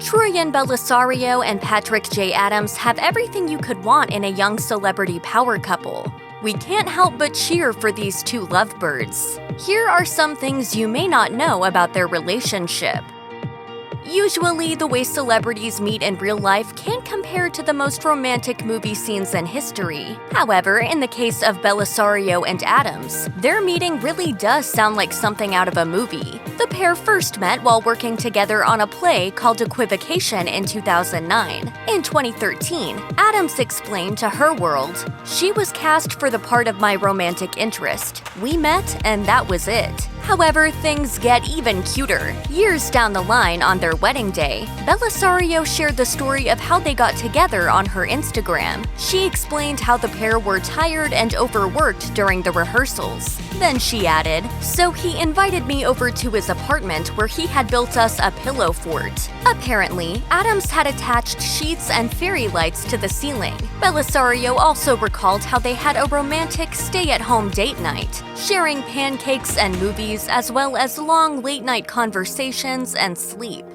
Troian Bellisario and Patrick J. Adams have everything you could want in a young celebrity power couple. We can't help but cheer for these two lovebirds. Here are some things you may not know about their relationship. Usually, the way celebrities meet in real life can't compare to the most romantic movie scenes in history. However, in the case of Bellisario and Adams, their meeting really does sound like something out of a movie. The pair first met while working together on a play called Equivocation in 2009. In 2013, Adams explained to Her World, "She was cast for the part of my romantic interest. We met, and that was it." However, things get even cuter. Years down the line on their wedding day, Bellisario shared the story of how they got together on her Instagram. She explained how the pair were tired and overworked during the rehearsals. Then she added, "So he invited me over to his apartment where he had built us a pillow fort." Apparently, Adams had attached sheets and fairy lights to the ceiling. Bellisario also recalled how they had a romantic stay-at-home date night, sharing pancakes and movies as well as long late-night conversations and sleep.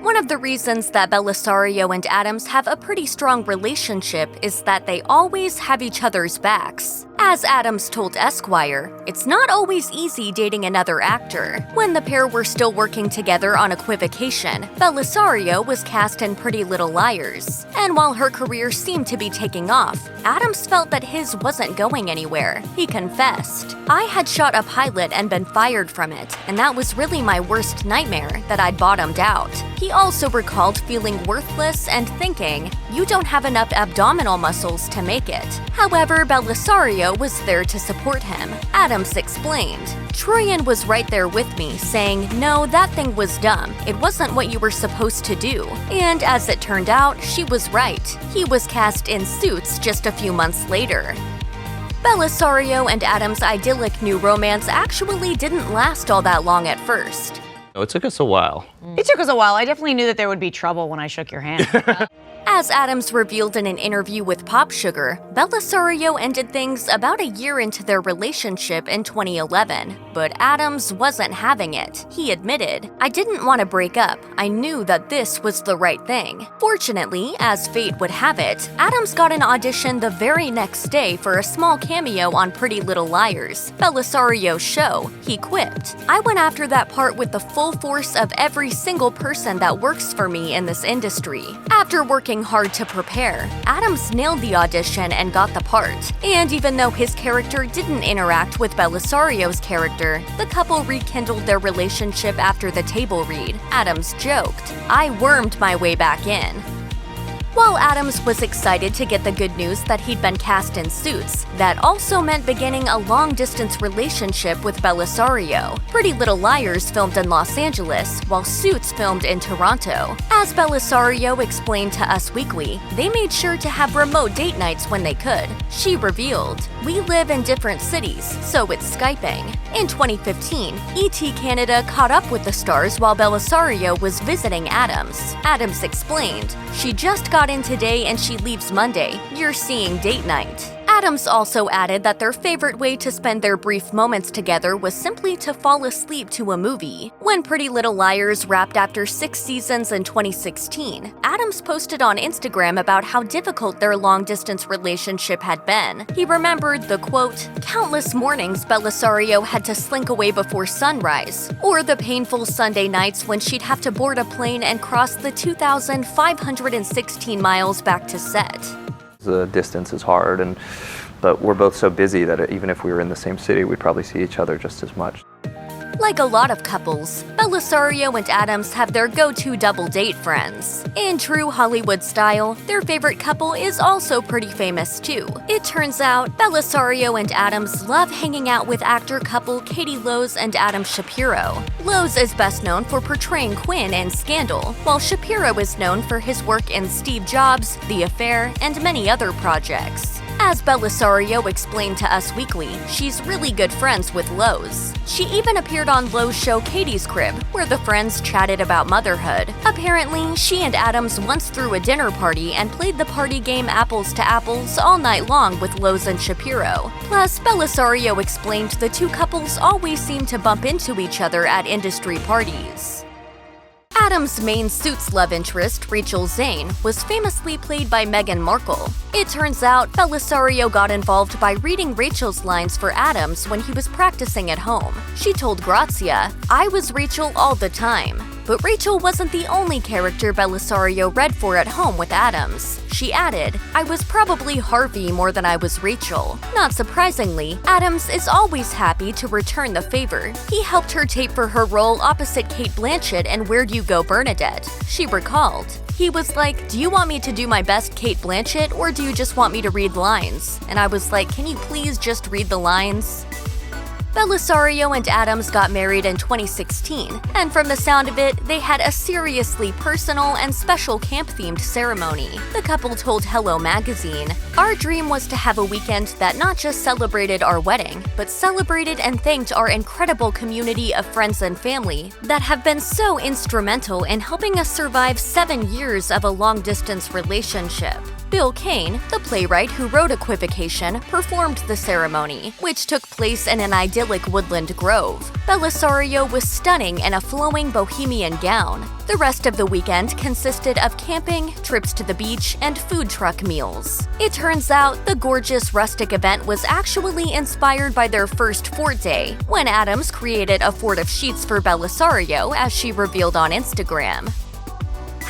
One of the reasons that Bellisario and Adams have a pretty strong relationship is that they always have each other's backs. As Adams told Esquire, "It's not always easy dating another actor." When the pair were still working together on Equivocation, Bellisario was cast in Pretty Little Liars. And while her career seemed to be taking off, Adams felt that his wasn't going anywhere. He confessed, "I had shot a pilot and been fired from it, and that was really my worst nightmare, that I'd bottomed out." He also recalled feeling worthless and thinking, "You don't have enough abdominal muscles to make it." However, Bellisario was there to support him. Adams explained, "Troian was right there with me, saying, 'No, that thing was dumb. It wasn't what you were supposed to do.' And as it turned out, she was right. He was cast in Suits just a few months later." Bellisario and Adams' idyllic new romance actually didn't last all that long at first. It took us a while. It took us a while. I definitely knew that there would be trouble when I shook your hand. As Adams revealed in an interview with Pop Sugar, Bellisario ended things about a year into their relationship in 2011, but Adams wasn't having it. He admitted, "I didn't want to break up. I knew that this was the right thing." Fortunately, as fate would have it, Adams got an audition the very next day for a small cameo on Pretty Little Liars, Bellisario's show. He quipped, "I went after that part with the full force of every single person that works for me in this industry." After working hard to prepare, Adams nailed the audition and got the part. And even though his character didn't interact with Bellisario's character, the couple rekindled their relationship after the table read. Adams joked, "I wormed my way back in." While Adams was excited to get the good news that he'd been cast in Suits, that also meant beginning a long-distance relationship with Bellisario. Pretty Little Liars filmed in Los Angeles, while Suits filmed in Toronto. As Bellisario explained to Us Weekly, they made sure to have remote date nights when they could. She revealed, "We live in different cities, so it's Skyping." In 2015, ET Canada caught up with the stars while Bellisario was visiting Adams. Adams explained, "She just got in today and she leaves Monday. You're seeing date night." Adams also added that their favorite way to spend their brief moments together was simply to fall asleep to a movie. When Pretty Little Liars wrapped after 6 seasons in 2016, Adams posted on Instagram about how difficult their long-distance relationship had been. He remembered the, quote, "countless mornings Bellisario had to slink away before sunrise, or the painful Sunday nights when she'd have to board a plane and cross the 2,516 miles back to set." The distance is hard, but we're both so busy that even if we were in the same city, we'd probably see each other just as much. Like a lot of couples, Bellisario and Adams have their go-to double date friends. In true Hollywood style, their favorite couple is also pretty famous too. It turns out, Bellisario and Adams love hanging out with actor couple Katie Lowes and Adam Shapiro. Lowes is best known for portraying Quinn in Scandal, while Shapiro is known for his work in Steve Jobs, The Affair, and many other projects. As Bellisario explained to Us Weekly, she's really good friends with Lowes. She even appeared on Lowes' show Katie's Crib, where the friends chatted about motherhood. Apparently, she and Adams once threw a dinner party and played the party game Apples to Apples all night long with Lowes and Shapiro. Plus, Bellisario explained the two couples always seem to bump into each other at industry parties. Adams' main Suits love interest, Rachel Zane, was famously played by Meghan Markle. It turns out Bellisario got involved by reading Rachel's lines for Adams when he was practicing at home. She told Grazia, "I was Rachel all the time." But Rachel wasn't the only character Bellisario read for at home with Adams. She added, "I was probably Harvey more than I was Rachel." Not surprisingly, Adams is always happy to return the favor. He helped her tape for her role opposite Cate Blanchett in Where'd You Go, Bernadette? She recalled, "He was like, 'Do you want me to do my best Cate Blanchett or do you just want me to read lines?' And I was like, 'Can you please just read the lines?'" Bellisario and Adams got married in 2016, and from the sound of it, they had a seriously personal and special camp-themed ceremony. The couple told Hello Magazine, "Our dream was to have a weekend that not just celebrated our wedding, but celebrated and thanked our incredible community of friends and family that have been so instrumental in helping us survive 7 years of a long-distance relationship." Bill Kane, the playwright who wrote Equivocation, performed the ceremony, which took place in an idyllic woodland grove. Bellisario was stunning in a flowing bohemian gown. The rest of the weekend consisted of camping, trips to the beach, and food truck meals. It turns out the gorgeous rustic event was actually inspired by their first fort day, when Adams created a fort of sheets for Bellisario, as she revealed on Instagram.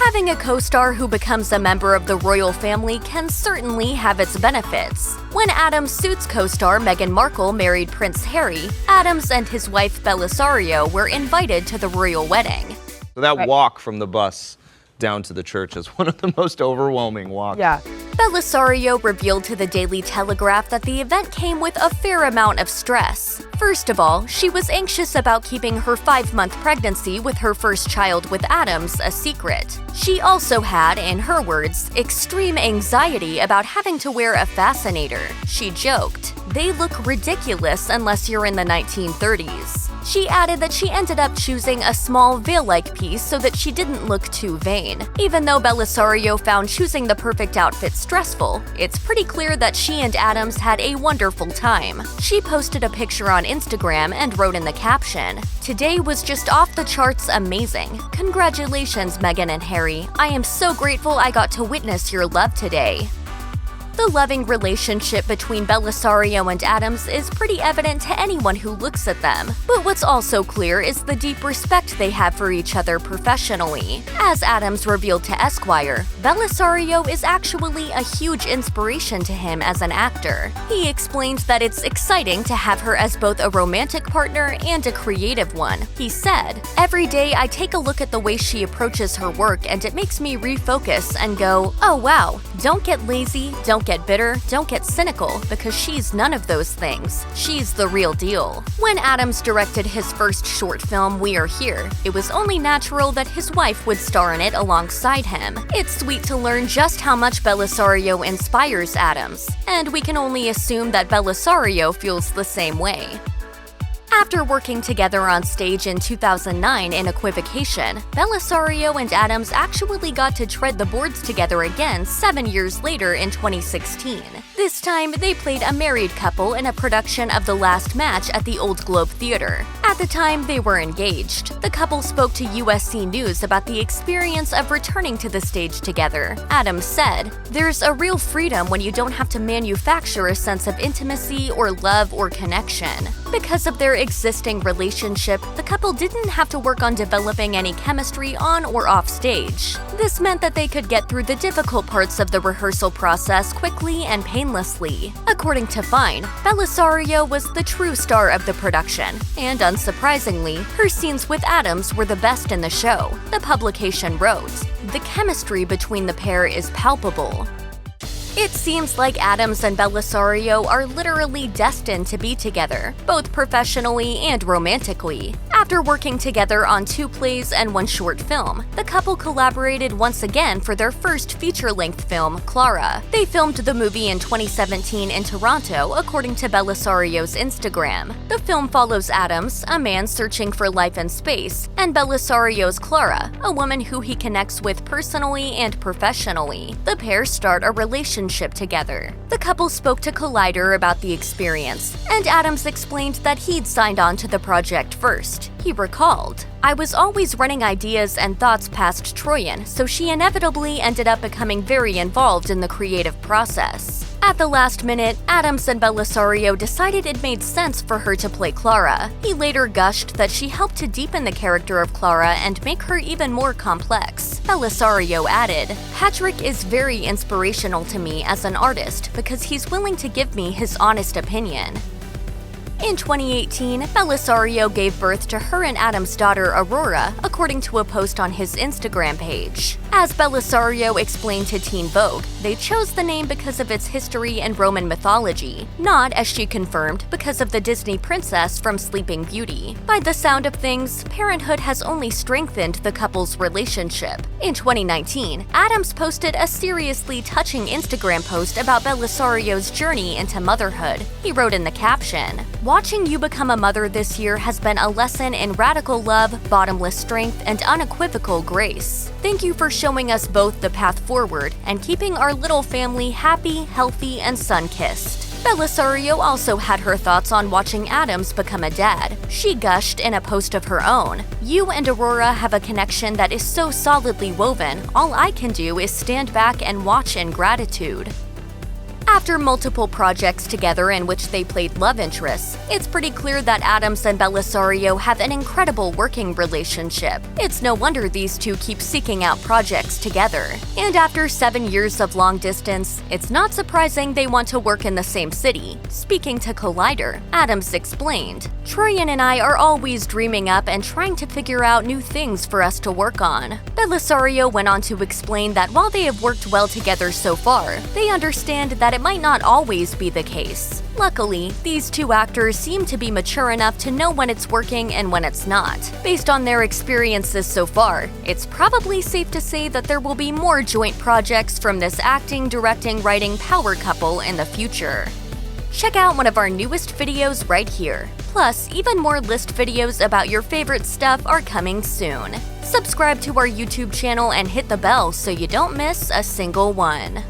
Having a co-star who becomes a member of the royal family can certainly have its benefits. When Adams' Suits co-star Meghan Markle married Prince Harry, Adams and his wife Bellisario were invited to the royal wedding. So that walk from the bus down to the church is one of the most overwhelming walks. Yeah. Bellisario revealed to the Daily Telegraph that the event came with a fair amount of stress. First of all, she was anxious about keeping her 5-month pregnancy with her first child with Adams a secret. She also had, in her words, extreme anxiety about having to wear a fascinator. She joked, "They look ridiculous unless you're in the 1930s. She added that she ended up choosing a small veil-like piece so that she didn't look too vain. Even though Bellisario found choosing the perfect outfit stressful, it's pretty clear that she and Adams had a wonderful time. She posted a picture on Instagram and wrote in the caption, "Today was just off the charts amazing. Congratulations, Meghan and Harry. I am so grateful I got to witness your love today." The loving relationship between Bellisario and Adams is pretty evident to anyone who looks at them. But what's also clear is the deep respect they have for each other professionally. As Adams revealed to Esquire, Bellisario is actually a huge inspiration to him as an actor. He explained that it's exciting to have her as both a romantic partner and a creative one. He said, "Every day I take a look at the way she approaches her work and it makes me refocus and go, oh wow, don't get lazy, don't get bitter, don't get cynical, because she's none of those things. She's the real deal." When Adams directed his first short film, We Are Here, it was only natural that his wife would star in it alongside him. It's sweet to learn just how much Bellisario inspires Adams, and we can only assume that Bellisario feels the same way. After working together on stage in 2009 in Equivocation, Bellisario and Adams actually got to tread the boards together again 7 years later in 2016. This time, they played a married couple in a production of The Last Match at the Old Globe Theater. At the time, they were engaged. The couple spoke to USC News about the experience of returning to the stage together. Adams said, "There's a real freedom when you don't have to manufacture a sense of intimacy or love or connection." Because of their existing relationship, the couple didn't have to work on developing any chemistry on or off stage. This meant that they could get through the difficult parts of the rehearsal process quickly and painlessly. According to Fine, Bellisario was the true star of the production, and unsurprisingly, her scenes with Adams were the best in the show. The publication wrote, "The chemistry between the pair is palpable." It seems like Adams and Bellisario are literally destined to be together, both professionally and romantically. After working together on 2 plays and 1 short film, the couple collaborated once again for their first feature-length film, Clara. They filmed the movie in 2017 in Toronto, according to Bellisario's Instagram. The film follows Adams, a man searching for life in space, and Bellisario's Clara, a woman who he connects with personally and professionally. The pair start a relationship relationship together. The couple spoke to Collider about the experience, and Adams explained that he'd signed on to the project first. He recalled, "I was always running ideas and thoughts past Troian, so she inevitably ended up becoming very involved in the creative process." At the last minute, Adams and Bellisario decided it made sense for her to play Clara. He later gushed that she helped to deepen the character of Clara and make her even more complex. Bellisario added, "Patrick is very inspirational to me as an artist because he's willing to give me his honest opinion." In 2018, Bellisario gave birth to her and Adam's daughter Aurora, according to a post on his Instagram page. As Bellisario explained to Teen Vogue, they chose the name because of its history in Roman mythology, not, as she confirmed, because of the Disney princess from Sleeping Beauty. By the sound of things, parenthood has only strengthened the couple's relationship. In 2019, Adams posted a seriously touching Instagram post about Bellisario's journey into motherhood. He wrote in the caption, "Watching you become a mother this year has been a lesson in radical love, bottomless strength, and unequivocal grace. Thank you for showing us both the path forward and keeping our little family happy, healthy, and sun-kissed." Bellisario also had her thoughts on watching Adams become a dad. She gushed in a post of her own, "You and Aurora have a connection that is so solidly woven, all I can do is stand back and watch in gratitude." After multiple projects together in which they played love interests, it's pretty clear that Adams and Bellisario have an incredible working relationship. It's no wonder these two keep seeking out projects together. And after 7 years of long distance, it's not surprising they want to work in the same city. Speaking to Collider, Adams explained, "Troian and I are always dreaming up and trying to figure out new things for us to work on." Bellisario went on to explain that while they have worked well together so far, they understand that it might not always be the case. Luckily, these two actors seem to be mature enough to know when it's working and when it's not. Based on their experiences so far, it's probably safe to say that there will be more joint projects from this acting, directing, writing power couple in the future. Check out one of our newest videos right here. Plus, even more list videos about your favorite stuff are coming soon. Subscribe to our YouTube channel and hit the bell so you don't miss a single one.